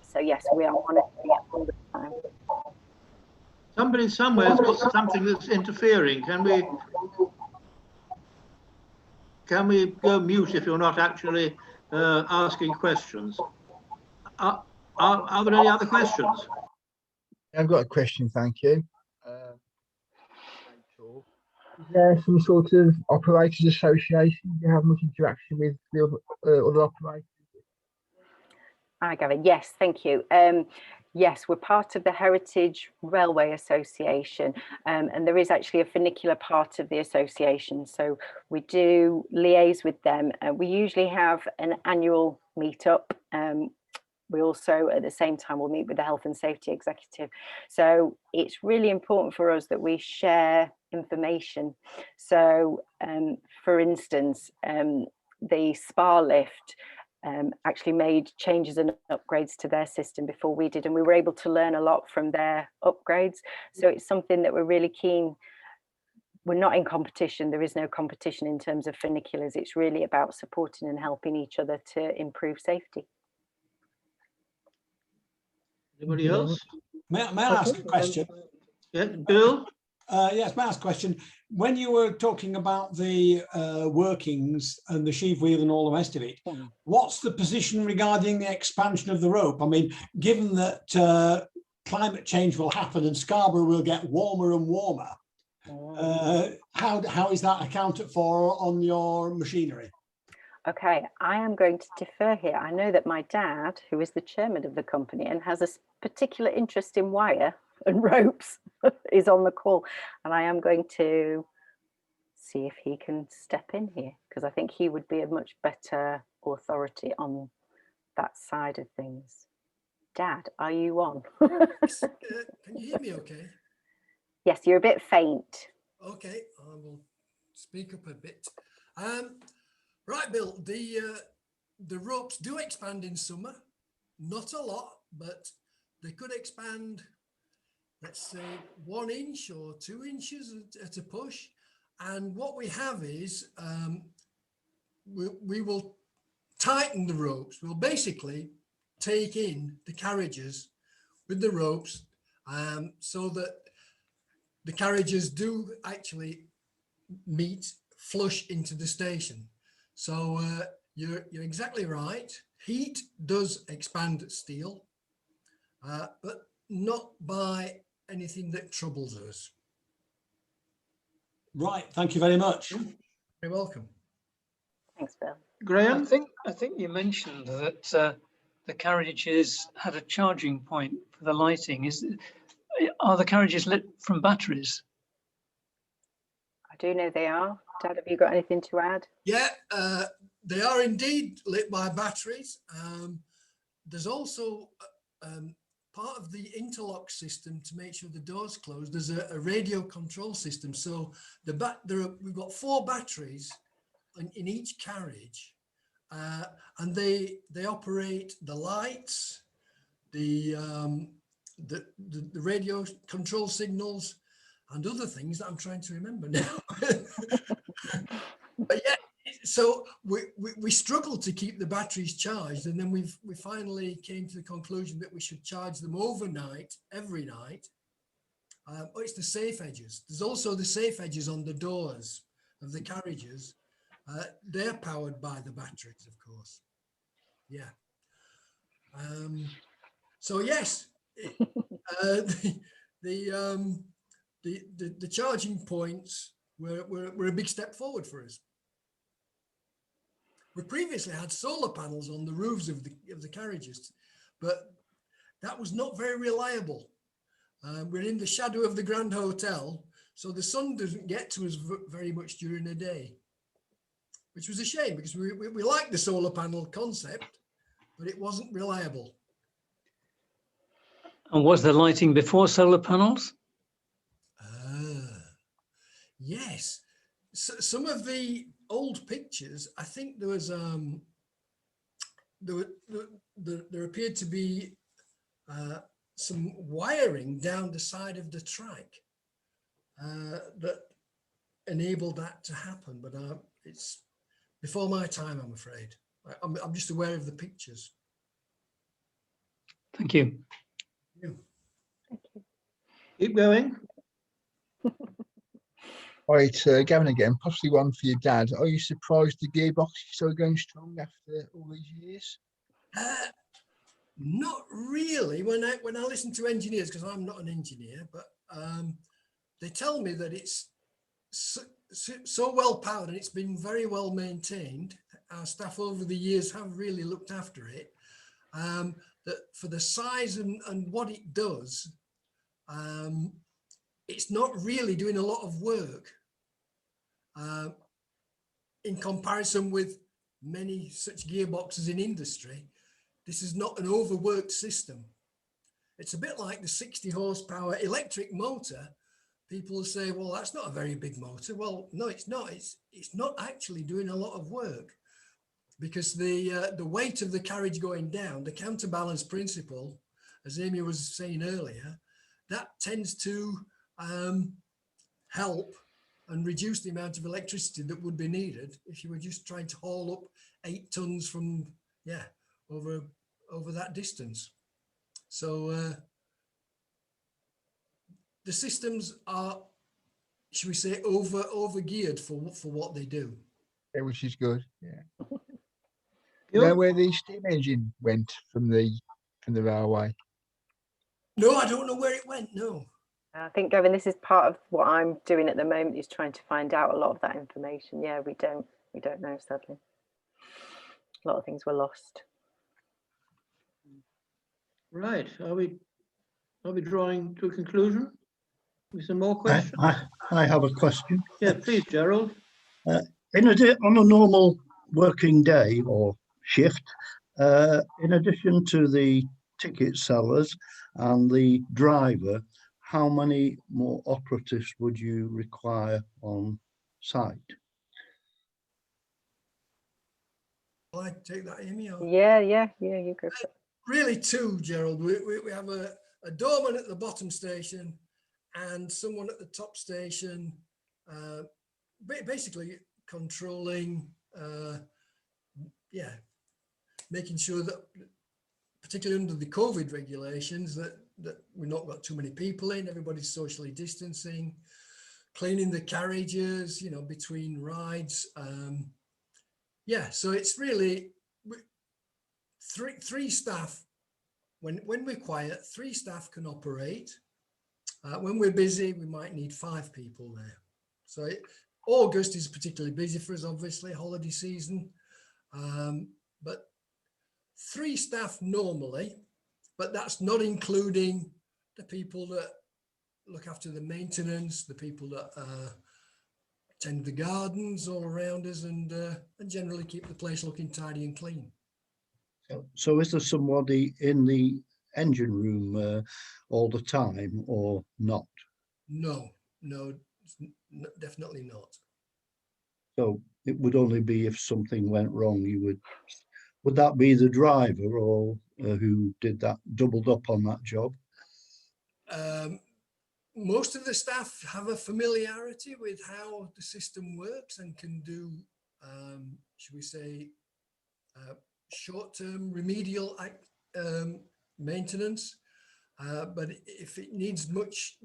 B: So yes, we are monitoring it all the time.
A: Somebody somewhere has got something that's interfering. Can we go mute if you're not actually asking questions? Are there any other questions?
D: I've got a question, thank you. Is there some sort of operators association? Do you have much interaction with the other operators?
B: Hi, Gavin. Yes, thank you. Yes, we're part of the Heritage Railway Association, and there is actually a funicular part of the association. So we do liaise with them. We usually have an annual meetup. We also, at the same time, will meet with the Health and Safety Executive. So it's really important for us that we share information. So, for instance, the Spa lift actually made changes and upgrades to their system before we did, and we were able to learn a lot from their upgrades. So it's something that we're really keen. We're not in competition. There is no competition in terms of funiculars. It's really about supporting and helping each other to improve safety.
A: Anybody else?
E: May I ask a question?
A: Yeah, Bill?
E: Yes, may I ask a question? When you were talking about the workings and the sheave wheel and all the rest of it, what's the position regarding the expansion of the rope? I mean, given that climate change will happen and Scarborough will get warmer and warmer, how is that accounted for on your machinery?
B: Okay, I am going to defer here. I know that my dad, who is the chairman of the company and has a particular interest in wire and ropes, is on the call, and I am going to see if he can step in here, because I think he would be a much better authority on that side of things. Dad, are you on?
F: Can you hear me okay?
B: Yes, you're a bit faint.
F: Okay, I will speak up a bit. Right, Bill, the ropes do expand in summer, not a lot, but they could expand, let's say 1 inch or 2 inches at a push. And what we have is we will tighten the ropes. We'll basically take in the carriages with the ropes so that the carriages do actually meet flush into the station. So you're exactly right. Heat does expand steel, but not by anything that troubles us.
E: Right, thank you very much.
F: You're welcome.
B: Thanks, Bill.
A: Graham?
G: I think you mentioned that the carriages had a charging point for the lighting. Are the carriages lit from batteries?
B: I do know they are. Dad, have you got anything to add?
F: Yeah, they are indeed lit by batteries. There's also part of the interlock system to make sure the doors close. There's a radio control system. So we've got 4 batteries in each carriage, and they operate the lights, the radio control signals, and other things that I'm trying to remember now. But yeah, so we struggled to keep the batteries charged, and then we finally came to the conclusion that we should charge them overnight, every night. But it's the safe edges. There's also the safe edges on the doors of the carriages. They're powered by the batteries, of course. Yeah. So yes, the charging points were a big step forward for us. We previously had solar panels on the roofs of the carriages, but that was not very reliable. We're in the shadow of the Grand Hotel, so the sun doesn't get to us very much during the day, which was a shame because we liked the solar panel concept, but it wasn't reliable.
G: And was the lighting before solar panels?
F: Yes. So, some of the old pictures, I think there was there appeared to be some wiring down the side of the track that enabled that to happen, but it's before my time, I'm afraid. I'm just aware of the pictures.
G: Thank you.
F: Yeah.
B: Thank you.
A: Keep going.
D: Right, Gavin again, possibly one for your dad. Are you surprised the gearbox is still going strong after all these years?
F: Not really. When I listen to engineers, because I'm not an engineer, but they tell me that it's so well powered and it's been very well maintained. Our staff over the years have really looked after it. That for the size and what it does, it's not really doing a lot of work in comparison with many such gearboxes in industry. This is not an overworked system. It's a bit like the 60 horsepower electric motor. People say, well, that's not a very big motor. Well, no, it's not. It's not actually doing a lot of work, because the weight of the carriage going down, the counterbalance principle, as Amy was saying earlier, that tends to help and reduce the amount of electricity that would be needed if you were just trying to haul up 8 tons from, over that distance. So the systems are, should we say, over geared for what they do.
D: Yeah, which is good. Yeah.
A: You
D: You know where the steam engine went from the railway?
F: No, I don't know where it went. No.
B: I think, Gavin, this is part of what I'm doing at the moment, is trying to find out a lot of that information. Yeah, we don't know, sadly. A lot of things were lost.
A: Right. Are we drawing to a conclusion with some more
H: I,
A: questions?
H: I have a question.
A: Yeah, please, Gerald.
H: On a normal working day or shift, in addition to the ticket sellers and the driver, how many more operatives would you require on site?
F: Will I take that, Amy? Or?
B: Yeah, you go for it.
F: Really 2, Gerald. We have a doorman at the bottom station and someone at the top station, basically controlling, making sure that, particularly under the COVID regulations, that we've not got too many people in, everybody's socially distancing, cleaning the carriages, between rides. So it's really three staff. When we're quiet, 3 staff can operate. When we're busy, we might need 5 people there. So August is particularly busy for us, obviously, holiday season. But 3 staff normally, but that's not including the people that look after the maintenance, the people that tend the gardens all around us, and generally keep the place looking tidy and clean.
H: So is there somebody in the engine room all the time or not?
F: No, definitely not.
H: So it would only be if something went wrong, would that be the driver or who did that, doubled up on that job?
F: Most of the staff have a familiarity with how the system works and can do, should we say, short-term remedial maintenance. But if it needs much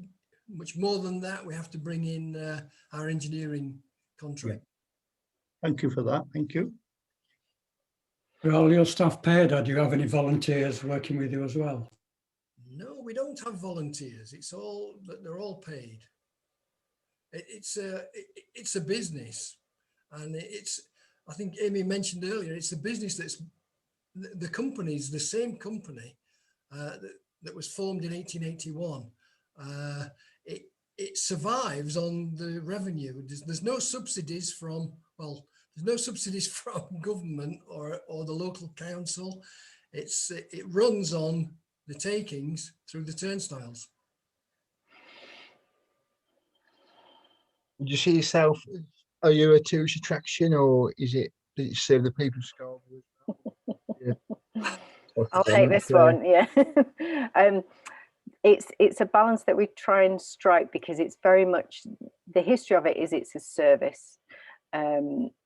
F: more than that, we have to bring in our engineering contract.
H: Yeah. Thank you for that. Thank you.
E: Are all your staff paid, or do you have any volunteers working with you as well?
F: No, we don't have volunteers. They're all paid. It's a business, and I think Amy mentioned earlier, it's a business that's the company's the same company that was formed in 1881. It survives on the revenue. There's no subsidies from, there's no subsidies from government or the local council. It runs on the takings through the turnstiles.
D: Would you see yourself, are you a tourist attraction, or does it serve the people of Scarborough? Yeah.
B: I'll take this one. Yeah. It's a balance that we try and strike, because it's very much, the history of it is it's a service.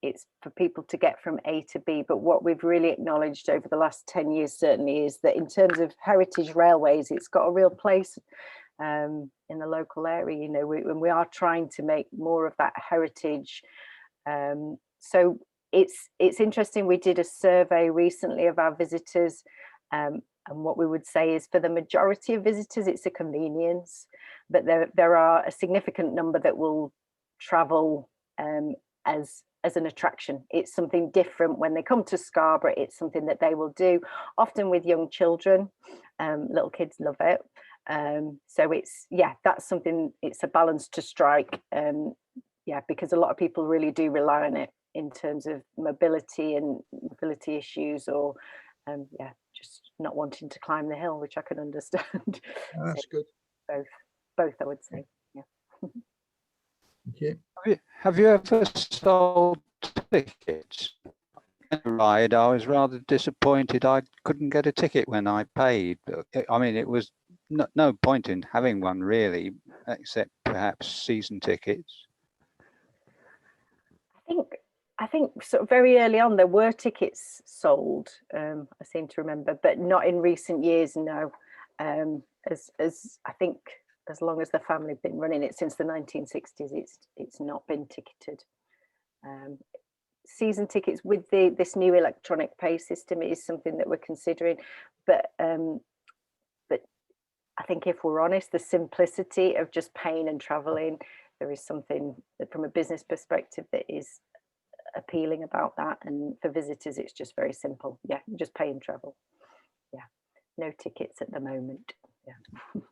B: It's for people to get from A to B. But what we've really acknowledged over the last 10 years certainly is that in terms of heritage railways, it's got a real place in the local area. You know, when we are trying to make more of that heritage. So it's interesting. We did a survey recently of our visitors, and what we would say is, for the majority of visitors, it's a convenience, but there are a significant number that will travel as an attraction. It's something different when they come to Scarborough. It's something that they will do, often with young children. Little kids love it. So that's something, it's a balance to strike. Because a lot of people really do rely on it in terms of mobility issues, or just not wanting to climb the hill, which I can understand.
D: That's
B: So
D: good.
B: both I would say. Yeah.
D: Thank you.
I: Have you ever sold tickets? Right, I was rather disappointed I couldn't get a ticket when I paid. I mean, it was no point in having one really, except perhaps season tickets.
B: I think sort of very early on there were tickets sold. I seem to remember, but not in recent years. No, as I think as long as the family have been running it since the 1960s, it's not been ticketed. Season tickets with this new electronic pay system is something that we're considering, but I think if we're honest, the simplicity of just paying and traveling, there is something that from a business perspective that is appealing about that, and for visitors it's just very simple. Yeah, just pay and travel. Yeah, no tickets at the moment. Yeah.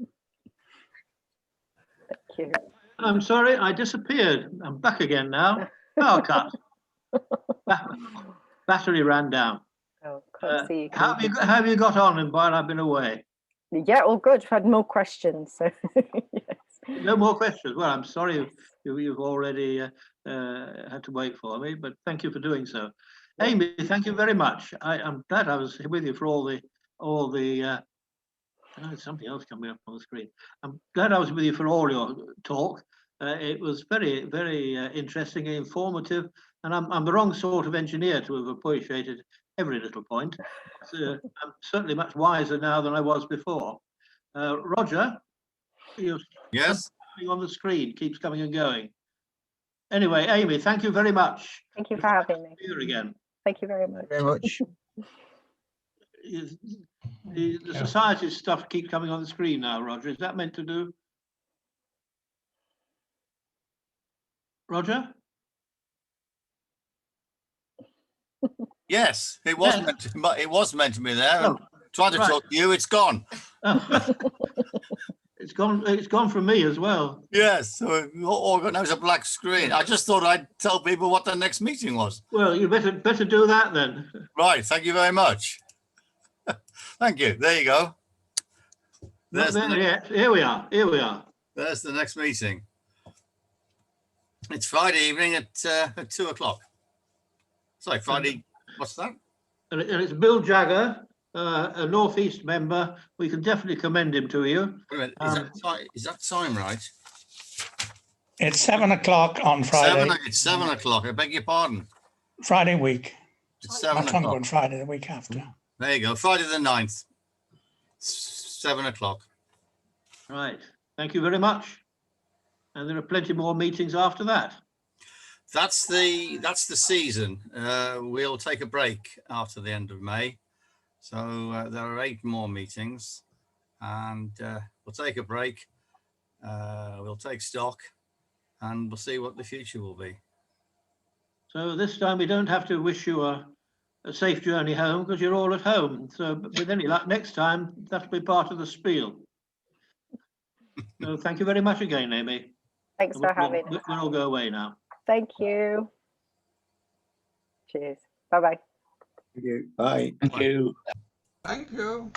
B: Thank you.
A: I'm sorry, I disappeared. I'm back again now. Power cut. Battery ran down.
B: Oh, can't see you.
A: How have you got on while I've been away?
B: Yeah, all good. I've had more questions. So yes.
A: No more questions. Well, I'm sorry you've already had to wait for me, but thank you for doing so. Yeah. Amy, thank you very much. I'm glad I was with you for all the there's something else coming up on the screen. I'm glad I was with you for all your talk. It was very, very interesting and informative, and I'm the wrong sort of engineer to have appreciated every little point. I'm certainly much wiser now than I was before. Roger,
C: Yes.
A: on the screen keeps coming and going. Anyway, Amy, thank you very much.
B: Thank you for having me.
A: Here again.
B: Thank you very much.
D: Very much.
A: The society stuff keeps coming on the screen now, Roger. Is that meant to do? Roger?
C: Yes, it was meant to. It was meant to be there.
A: Oh,
C: trying to talk to you, it's gone.
A: It's gone. It's gone from me as well.
C: Yes, so all got now is a black screen. I just thought I'd tell people what the next meeting was.
A: Well, you better do that then.
C: Right. Thank you very much. Thank you. There you go.
A: Here we are. Here we are.
C: There's the next meeting. It's Friday evening at 2 o'clock. Sorry, Friday. What's that?
A: And it's Bill Jagger, a North East member. We can definitely commend him to you.
C: Wait a minute. Is that time right?
J: It's 7 o'clock on Friday.
C: It's 7 o'clock. I beg your pardon.
J: Friday week.
C: It's 7
J: Not
C: o'clock.
J: on Friday, the week after.
C: There you go. Friday the 9th. 7 o'clock.
A: Right. Thank you very much. And there are plenty more meetings after that.
C: That's the season. We'll take a break after the end of May. So there are 8 more meetings, and we'll take a break. We'll take stock, and we'll see what the future will be.
A: So this time we don't have to wish you a safe journey home because you're all at home. So with any luck, next time that'll be part of the spiel. So thank you very much again, Amy.
B: Thanks for having me.
A: We'll all go away now.
B: Thank you. Cheers. Bye-bye.
I: Thank you. Bye.
C: Thank you.
K: Thank you.